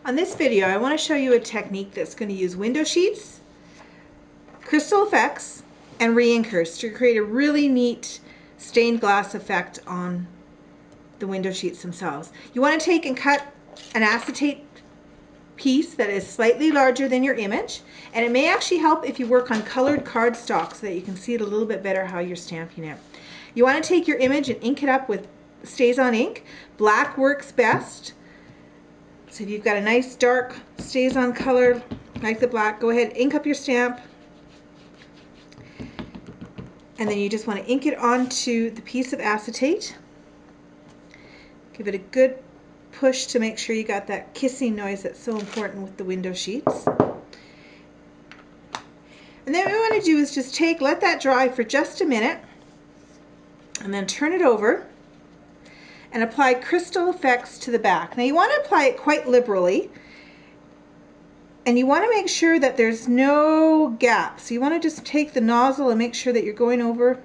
On this video, I want to show you a technique that's going to use window sheets, crystal effects, and reinkers to create a really neat stained glass effect on the window sheets themselves. You want to take and cut an acetate piece that is slightly larger than your image, and it may actually help if you work on colored cardstock so that you can see it a little bit better how you're stamping it. You want to take your image and ink it up with Stays On ink. Black works best. So if you've got a nice dark Stays On color like the black, go ahead, ink up your stamp, and then you just want to ink it onto the piece of acetate. Give it a good push to make sure you got that kissing noise that's so important with the window sheets. And then what we want to do is just let that dry for just a minute, and then turn it over and apply crystal effects to the back. Now you want to apply it quite liberally, and you want to make sure that there's no gaps. So you want to just take the nozzle and make sure that you're going over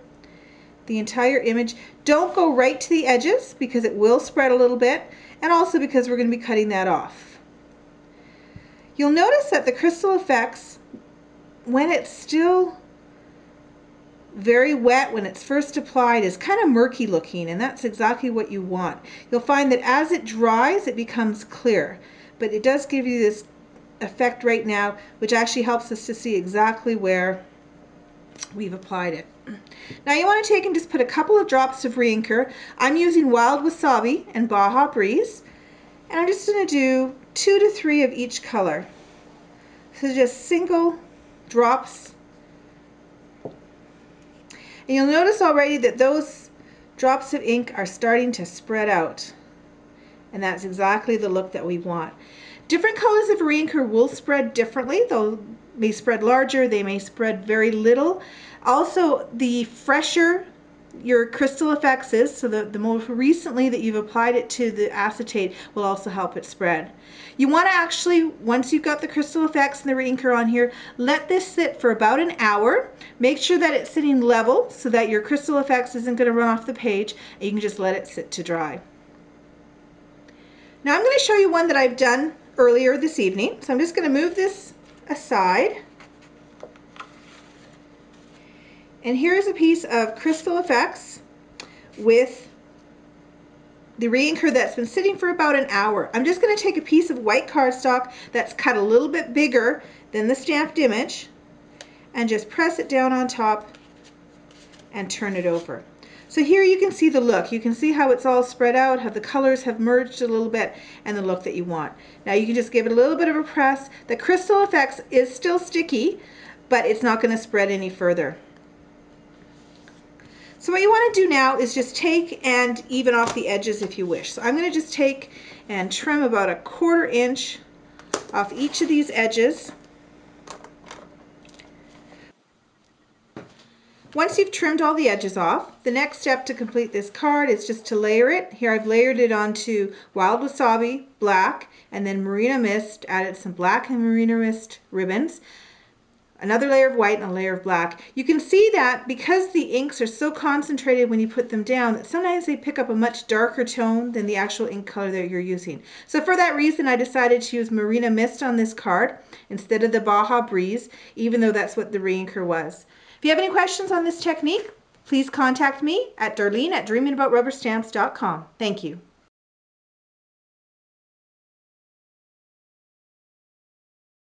the entire image. Don't go right to the edges because it will spread a little bit, and also because we're going to be cutting that off. You'll notice that the crystal effects, when it's still very wet, when it's first applied, is kind of murky looking, and that's exactly what you want. You'll find that as it dries it becomes clear, but it does give you this effect right now, which actually helps us to see exactly where we've applied it. Now you want to take and just put a couple of drops of reinker. I'm using Wild Wasabi and Baja Breeze, and I'm just going to do 2 to 3 of each color. So just single drops. And you'll notice already that those drops of ink are starting to spread out, and that's exactly the look that we want. Different colors of reinker will spread differently. They may spread larger, they may spread very little. Also, the fresher your crystal effects is, so the more recently that you've applied it to the acetate, will also help it spread. You want to actually, once you've got the crystal effects and the reinker on here, let this sit for about an hour. Make sure that it's sitting level so that your crystal effects isn't going to run off the page, and you can just let it sit to dry. Now I'm going to show you one that I've done earlier this evening, so I'm just going to move this aside. And here's a piece of crystal effects with the reinker that's been sitting for about an hour. I'm just going to take a piece of white cardstock that's cut a little bit bigger than the stamped image and just press it down on top and turn it over. So here you can see the look. You can see how it's all spread out, how the colors have merged a little bit, and the look that you want. Now you can just give it a little bit of a press. The crystal effects is still sticky, but it's not going to spread any further. So what you want to do now is just take and even off the edges if you wish. So I'm going to just take and trim about 1/4 inch off each of these edges. Once you've trimmed all the edges off, the next step to complete this card is just to layer it. Here I've layered it onto Wild Wasabi, black, and then Marina Mist, added some black and Marina Mist ribbons. Another layer of white and a layer of black. You can see that because the inks are so concentrated when you put them down that sometimes they pick up a much darker tone than the actual ink color that you're using. So for that reason I decided to use Marina Mist on this card instead of the Baja Breeze, even though that's what the reinker was. If you have any questions on this technique, please contact me at Darlene@dreamingaboutrubberstamps.com. Thank you.